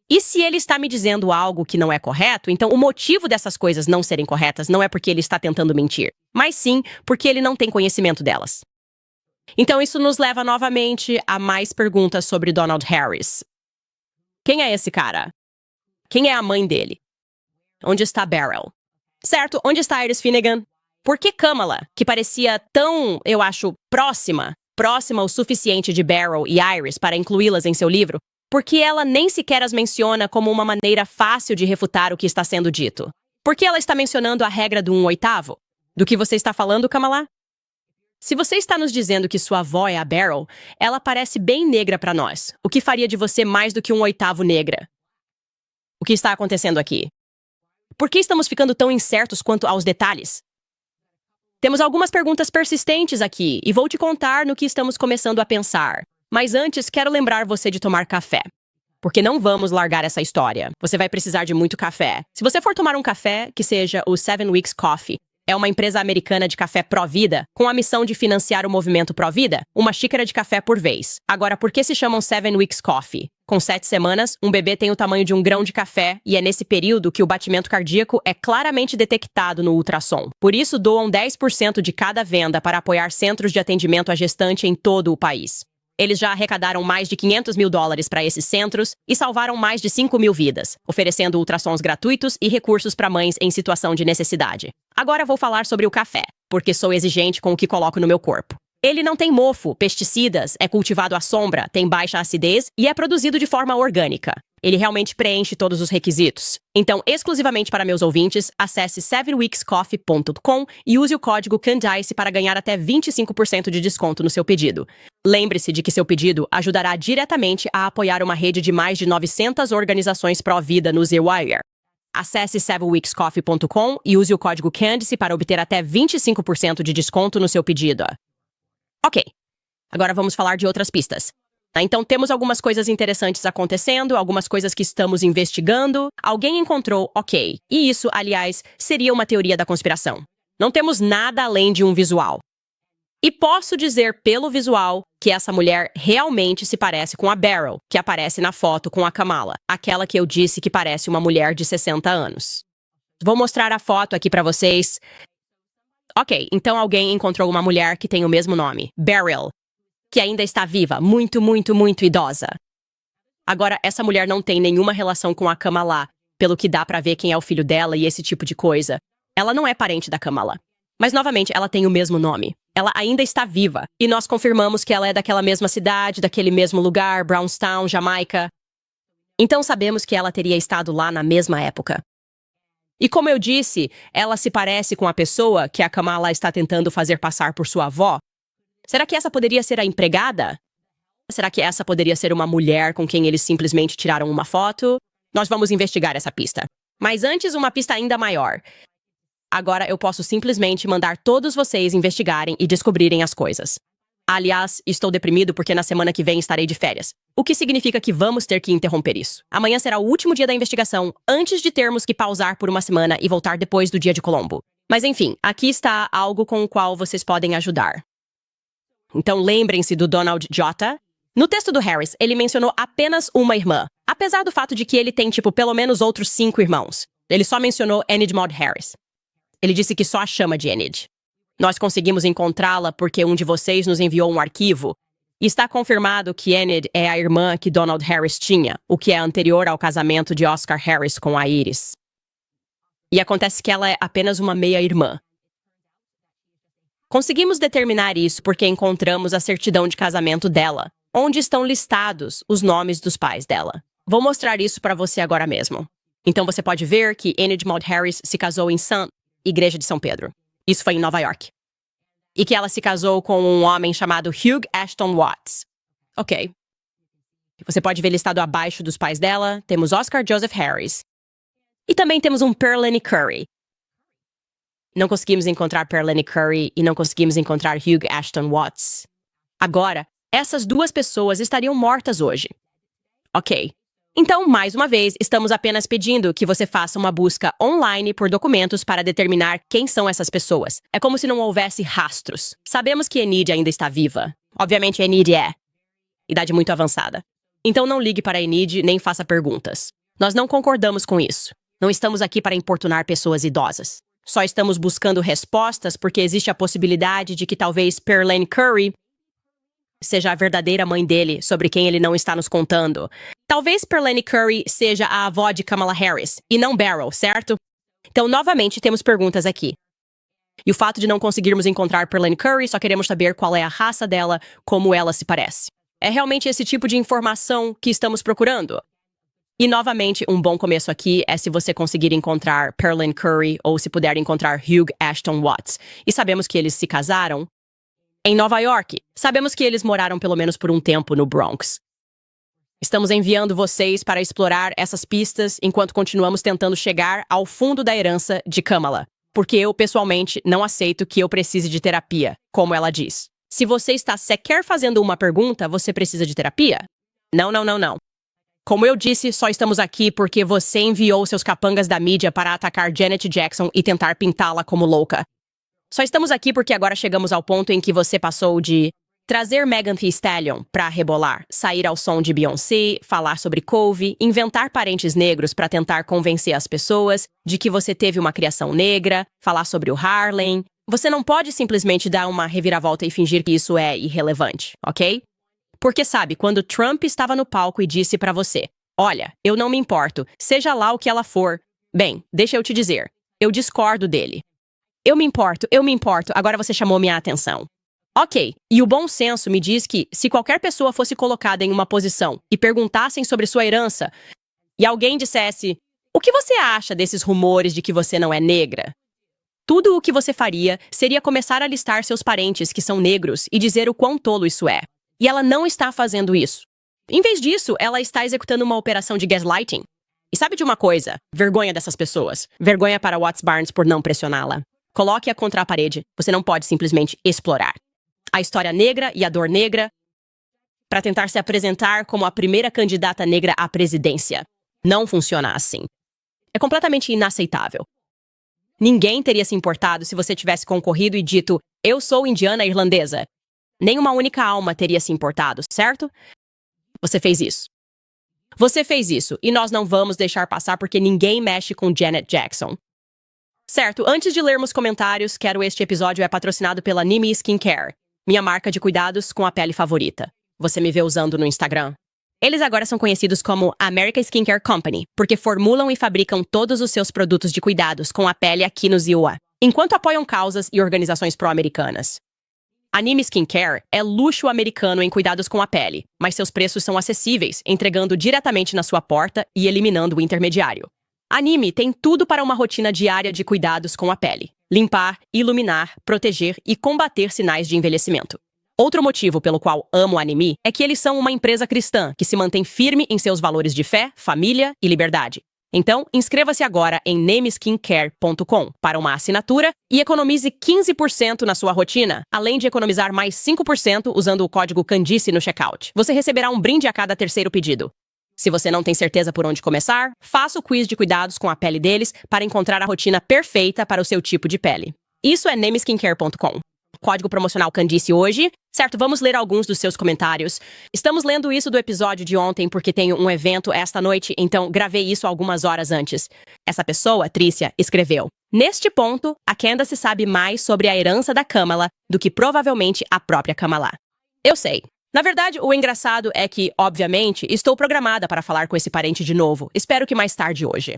E se ele está me dizendo algo que não é correto, então o motivo dessas coisas não serem corretas não é porque ele está tentando mentir, mas sim porque ele não tem conhecimento delas. Então isso nos leva novamente a mais perguntas sobre Donald Harris. Quem é esse cara? Quem é a mãe dele? Onde está Beryl? Certo, onde está Iris Finnegan? Por que Kamala, que parecia tão, eu acho, próxima o suficiente de Beryl e Iris para incluí-las em seu livro, porque ela nem sequer as menciona como uma maneira fácil de refutar o que está sendo dito? Por que ela está mencionando a regra do 1/8? Do que você está falando, Kamala? Se você está nos dizendo que sua avó é a Beryl, ela parece bem negra para nós. O que faria de você mais do que 1/8 negra? O que está acontecendo aqui? Por que estamos ficando tão incertos quanto aos detalhes? Temos algumas perguntas persistentes aqui e vou te contar no que estamos começando a pensar. Mas antes, quero lembrar você de tomar café. Porque não vamos largar essa história. Você vai precisar de muito café. Se você for tomar um café, que seja o 7 Weeks Coffee. É uma empresa americana de café pró-vida, com a missão de financiar o movimento pró-vida, uma xícara de café por vez. Agora, por que se chamam 7 Weeks Coffee? Com 7 semanas, um bebê tem o tamanho de um grão de café e é nesse período que o batimento cardíaco é claramente detectado no ultrassom. Por isso, doam 10% de cada venda para apoiar centros de atendimento à gestante em todo o país. Eles já arrecadaram mais de $500 mil para esses centros e salvaram mais de 5 mil vidas, oferecendo ultrassons gratuitos e recursos para mães em situação de necessidade. Agora vou falar sobre o café, porque sou exigente com o que coloco no meu corpo. Ele não tem mofo, pesticidas, é cultivado à sombra, tem baixa acidez e é produzido de forma orgânica. Ele realmente preenche todos os requisitos. Então, exclusivamente para meus ouvintes, acesse 7weekscoffee.com e use o código Candice para ganhar até 25% de desconto no seu pedido. Lembre-se de que seu pedido ajudará diretamente a apoiar uma rede de mais de 900 organizações pró-vida no Z-Wire. Acesse 7weekscoffee.com e use o código Candice para obter até 25% de desconto no seu pedido. Ok, agora vamos falar de outras pistas. Então, temos algumas coisas interessantes acontecendo, algumas coisas que estamos investigando. Alguém encontrou, ok. E isso, aliás, seria uma teoria da conspiração. Não temos nada além de um visual. E posso dizer pelo visual que essa mulher realmente se parece com a Beryl, que aparece na foto com a Kamala, aquela que eu disse que parece uma mulher de 60 anos. Vou mostrar a foto aqui pra vocês. Ok, então alguém encontrou uma mulher que tem o mesmo nome, Beryl, que ainda está viva, muito, muito, muito idosa. Agora, essa mulher não tem nenhuma relação com a Kamala, pelo que dá pra ver quem é o filho dela e esse tipo de coisa. Ela não é parente da Kamala. Mas, novamente, ela tem o mesmo nome. Ela ainda está viva. E nós confirmamos que ela é daquela mesma cidade, daquele mesmo lugar, Brownstown, Jamaica. Então sabemos que ela teria estado lá na mesma época. E como eu disse, ela se parece com a pessoa que a Kamala está tentando fazer passar por sua avó. Será que essa poderia ser a empregada? Será que essa poderia ser uma mulher com quem eles simplesmente tiraram uma foto? Nós vamos investigar essa pista. Mas antes, uma pista ainda maior. Agora eu posso simplesmente mandar todos vocês investigarem e descobrirem as coisas. Aliás, estou deprimido porque na semana que vem estarei de férias. O que significa que vamos ter que interromper isso. Amanhã será o último dia da investigação, antes de termos que pausar por uma semana e voltar depois do dia de Colombo. Mas enfim, aqui está algo com o qual vocês podem ajudar. Então lembrem-se do Donald J. No texto do Harris, ele mencionou apenas uma irmã, apesar do fato de que ele tem, pelo menos outros 5 irmãos. Ele só mencionou Enid Maud Harris. Ele disse que só a chama de Enid. Nós conseguimos encontrá-la porque um de vocês nos enviou um arquivo. E está confirmado que Enid é a irmã que Donald Harris tinha, o que é anterior ao casamento de Oscar Harris com a Iris. E acontece que ela é apenas uma meia-irmã. Conseguimos determinar isso porque encontramos a certidão de casamento dela, onde estão listados os nomes dos pais dela. Vou mostrar isso para você agora mesmo. Então você pode ver que Enid Maud Harris se casou em St. Igreja de São Pedro. Isso foi em Nova York. E que ela se casou com um homem chamado Hugh Ashton Watts. Ok. Você pode ver listado abaixo dos pais dela, temos Oscar Joseph Harris. E também temos um Pearlene Curry. Não conseguimos encontrar Pearlene Curry e não conseguimos encontrar Hugh Ashton Watts. Agora, essas duas pessoas estariam mortas hoje. Ok. Então, mais uma vez, estamos apenas pedindo que você faça uma busca online por documentos para determinar quem são essas pessoas. É como se não houvesse rastros. Sabemos que Enid ainda está viva. Obviamente, Enid é idade muito avançada. Então não ligue para Enid nem faça perguntas. Nós não concordamos com isso. Não estamos aqui para importunar pessoas idosas. Só estamos buscando respostas porque existe a possibilidade de que talvez Pearlene Curry seja a verdadeira mãe dele, sobre quem ele não está nos contando. Talvez Pearlene Curry seja a avó de Kamala Harris, e não Beryl, certo? Então, novamente, temos perguntas aqui. E o fato de não conseguirmos encontrar Pearlene Curry, só queremos saber qual é a raça dela, como ela se parece. É realmente esse tipo de informação que estamos procurando? E, novamente, um bom começo aqui é se você conseguir encontrar Pearlene Curry ou se puder encontrar Hugh Ashton Watts. E sabemos que eles se casaram em Nova York. Sabemos que eles moraram pelo menos por um tempo no Bronx. Estamos enviando vocês para explorar essas pistas enquanto continuamos tentando chegar ao fundo da herança de Kamala. Porque eu, pessoalmente, não aceito que eu precise de terapia, como ela diz. Se você está sequer fazendo uma pergunta, você precisa de terapia? Não, não, não, não. Como eu disse, só estamos aqui porque você enviou seus capangas da mídia para atacar Janet Jackson e tentar pintá-la como louca. Só estamos aqui porque agora chegamos ao ponto em que você passou de trazer Megan Thee Stallion pra rebolar, sair ao som de Beyoncé, falar sobre couve, inventar parentes negros pra tentar convencer as pessoas de que você teve uma criação negra, falar sobre o Harlem. Você não pode simplesmente dar uma reviravolta e fingir que isso é irrelevante, ok? Porque sabe, quando Trump estava no palco e disse pra você, olha, eu não me importo, seja lá o que ela for. Bem, deixa eu te dizer, eu discordo dele. Eu me importo, agora você chamou minha atenção. Ok, e o bom senso me diz que, se qualquer pessoa fosse colocada em uma posição e perguntassem sobre sua herança, e alguém dissesse, o que você acha desses rumores de que você não é negra? Tudo o que você faria seria começar a listar seus parentes que são negros e dizer o quão tolo isso é. E ela não está fazendo isso. Em vez disso, ela está executando uma operação de gaslighting. E sabe de uma coisa? Vergonha dessas pessoas. Vergonha para Watts Barnes por não pressioná-la. Coloque-a contra a parede. Você não pode simplesmente explorar a história negra e a dor negra para tentar se apresentar como a primeira candidata negra à presidência. Não funciona assim. É completamente inaceitável. Ninguém teria se importado se você tivesse concorrido e dito, eu sou indiana irlandesa. Nenhuma única alma teria se importado, certo? Você fez isso. Você fez isso, e nós não vamos deixar passar porque ninguém mexe com Janet Jackson. Certo, antes de lermos comentários, este episódio é patrocinado pela Nimi Skincare, minha marca de cuidados com a pele favorita. Você me vê usando no Instagram. Eles agora são conhecidos como American Skincare Company, porque formulam e fabricam todos os seus produtos de cuidados com a pele aqui nos USA, enquanto apoiam causas e organizações pró-americanas. A Nimi Skincare é luxo americano em cuidados com a pele, mas seus preços são acessíveis, entregando diretamente na sua porta e eliminando o intermediário. A Nimi tem tudo para uma rotina diária de cuidados com a pele: limpar, iluminar, proteger e combater sinais de envelhecimento. Outro motivo pelo qual amo a Nimi é que eles são uma empresa cristã que se mantém firme em seus valores de fé, família e liberdade. Então, inscreva-se agora em nemiskincare.com para uma assinatura e economize 15% na sua rotina, além de economizar mais 5% usando o código Candice no checkout. Você receberá um brinde a cada terceiro pedido. Se você não tem certeza por onde começar, faça o quiz de cuidados com a pele deles para encontrar a rotina perfeita para o seu tipo de pele. Isso é nemiskincare.com. Código promocional Candice hoje. Certo, vamos ler alguns dos seus comentários. Estamos lendo isso do episódio de ontem porque tem um evento esta noite, então gravei isso algumas horas antes. Essa pessoa, Trícia, escreveu: neste ponto, a Candace sabe mais sobre a herança da Kamala do que provavelmente a própria Kamala. Eu sei. Na verdade, o engraçado é que, obviamente, estou programada para falar com esse parente de novo. Espero que mais tarde hoje.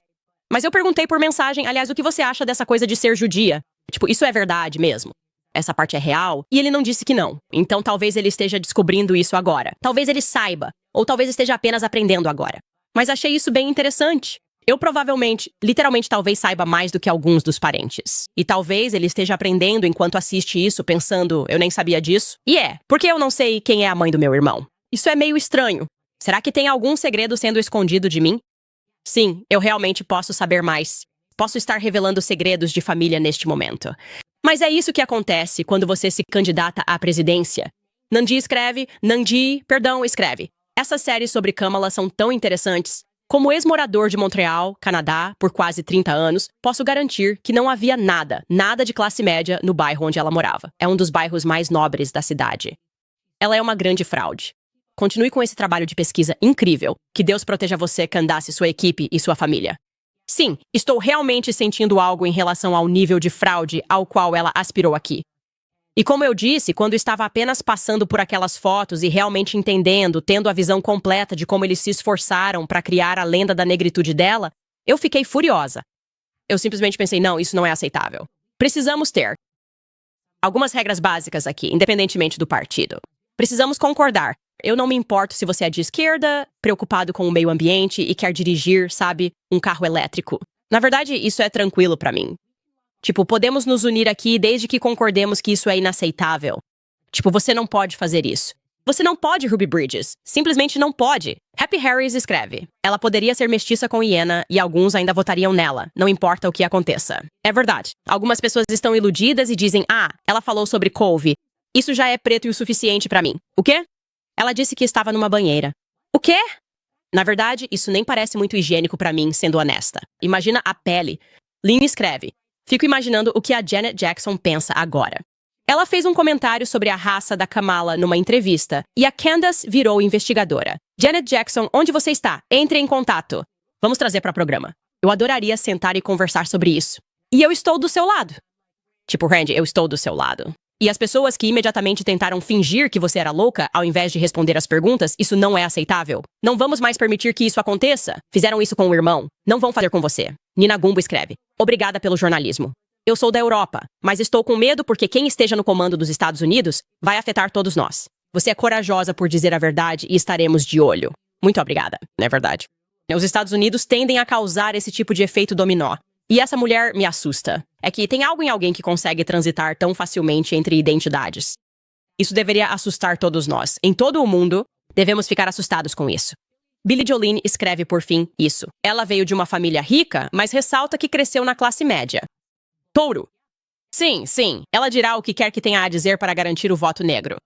Mas eu perguntei por mensagem, aliás, o que você acha dessa coisa de ser judia? Tipo, isso é verdade mesmo? Essa parte é real? E ele não disse que não. Então talvez ele esteja descobrindo isso agora. Talvez ele saiba. Ou talvez esteja apenas aprendendo agora. Mas achei isso bem interessante. Eu provavelmente, literalmente talvez saiba mais do que alguns dos parentes. E talvez ele esteja aprendendo enquanto assiste isso, pensando, eu nem sabia disso. E porque eu não sei quem é a mãe do meu irmão. Isso é meio estranho. Será que tem algum segredo sendo escondido de mim? Sim, eu realmente posso saber mais. Posso estar revelando segredos de família neste momento. Mas é isso que acontece quando você se candidata à presidência. Nandi escreve. Essas séries sobre Kamala são tão interessantes. Como ex-morador de Montreal, Canadá, por quase 30 anos, posso garantir que não havia nada de classe média no bairro onde ela morava. É um dos bairros mais nobres da cidade. Ela é uma grande fraude. Continue com esse trabalho de pesquisa incrível. Que Deus proteja você, Candace, sua equipe e sua família. Sim, estou realmente sentindo algo em relação ao nível de fraude ao qual ela aspirou aqui. E como eu disse, quando estava apenas passando por aquelas fotos e realmente entendendo, tendo a visão completa de como eles se esforçaram para criar a lenda da negritude dela, eu fiquei furiosa. Eu simplesmente pensei, não, isso não é aceitável. Precisamos ter algumas regras básicas aqui, independentemente do partido. Precisamos concordar. Eu não me importo se você é de esquerda, preocupado com o meio ambiente e quer dirigir, sabe, um carro elétrico. Na verdade, isso é tranquilo pra mim. Tipo, podemos nos unir aqui desde que concordemos que isso é inaceitável. Tipo, você não pode fazer isso. Você não pode, Ruby Bridges. Simplesmente não pode. Happy Harris escreve. Ela poderia ser mestiça com Iena e alguns ainda votariam nela, não importa o que aconteça. É verdade. Algumas pessoas estão iludidas e dizem, ela falou sobre couve. Isso já é preto e o suficiente pra mim. O quê? Ela disse que estava numa banheira. O quê? Na verdade, isso nem parece muito higiênico pra mim, sendo honesta. Imagina a pele. Lynn escreve. Fico imaginando o que a Janet Jackson pensa agora. Ela fez um comentário sobre a raça da Kamala numa entrevista, e a Candace virou investigadora. Janet Jackson, onde você está? Entre em contato. Vamos trazer para o programa. Eu adoraria sentar e conversar sobre isso. E eu estou do seu lado. Tipo, Randy, eu estou do seu lado. E as pessoas que imediatamente tentaram fingir que você era louca, ao invés de responder as perguntas, isso não é aceitável. Não vamos mais permitir que isso aconteça. Fizeram isso com o irmão. Não vão fazer com você. Nina Gumbo escreve. Obrigada pelo jornalismo. Eu sou da Europa, mas estou com medo porque quem esteja no comando dos Estados Unidos vai afetar todos nós. Você é corajosa por dizer a verdade e estaremos de olho. Muito obrigada, não é verdade? Os Estados Unidos tendem a causar esse tipo de efeito dominó. E essa mulher me assusta. É que tem algo em alguém que consegue transitar tão facilmente entre identidades. Isso deveria assustar todos nós. Em todo o mundo, devemos ficar assustados com isso. Billie Jolene escreve, por fim, isso. Ela veio de uma família rica, mas ressalta que cresceu na classe média. Touro. Sim. Ela dirá o que quer que tenha a dizer para garantir o voto negro.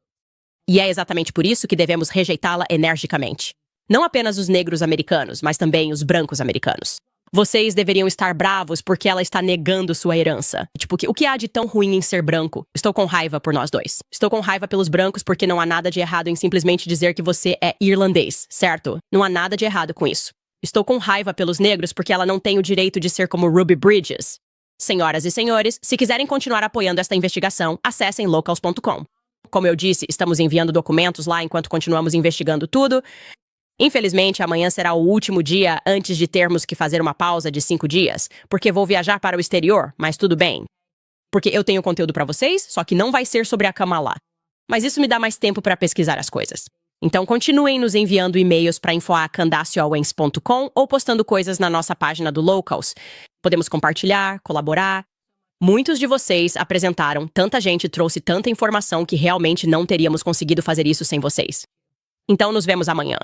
E é exatamente por isso que devemos rejeitá-la energicamente. Não apenas os negros americanos, mas também os brancos americanos. Vocês deveriam estar bravos porque ela está negando sua herança. Tipo, o que há de tão ruim em ser branco? Estou com raiva por nós dois. Estou com raiva pelos brancos porque não há nada de errado em simplesmente dizer que você é irlandês, certo? Não há nada de errado com isso. Estou com raiva pelos negros porque ela não tem o direito de ser como Ruby Bridges. Senhoras e senhores, se quiserem continuar apoiando esta investigação, acessem locals.com. Como eu disse, estamos enviando documentos lá enquanto continuamos investigando tudo. Infelizmente, amanhã será o último dia antes de termos que fazer uma pausa de 5 dias, porque vou viajar para o exterior, mas tudo bem. Porque eu tenho conteúdo para vocês, só que não vai ser sobre a Kamala. Mas isso me dá mais tempo para pesquisar as coisas. Então continuem nos enviando e-mails para info@candaceowens.com ou postando coisas na nossa página do Locals. Podemos compartilhar, colaborar. Muitos de vocês apresentaram, tanta gente trouxe tanta informação que realmente não teríamos conseguido fazer isso sem vocês. Então nos vemos amanhã.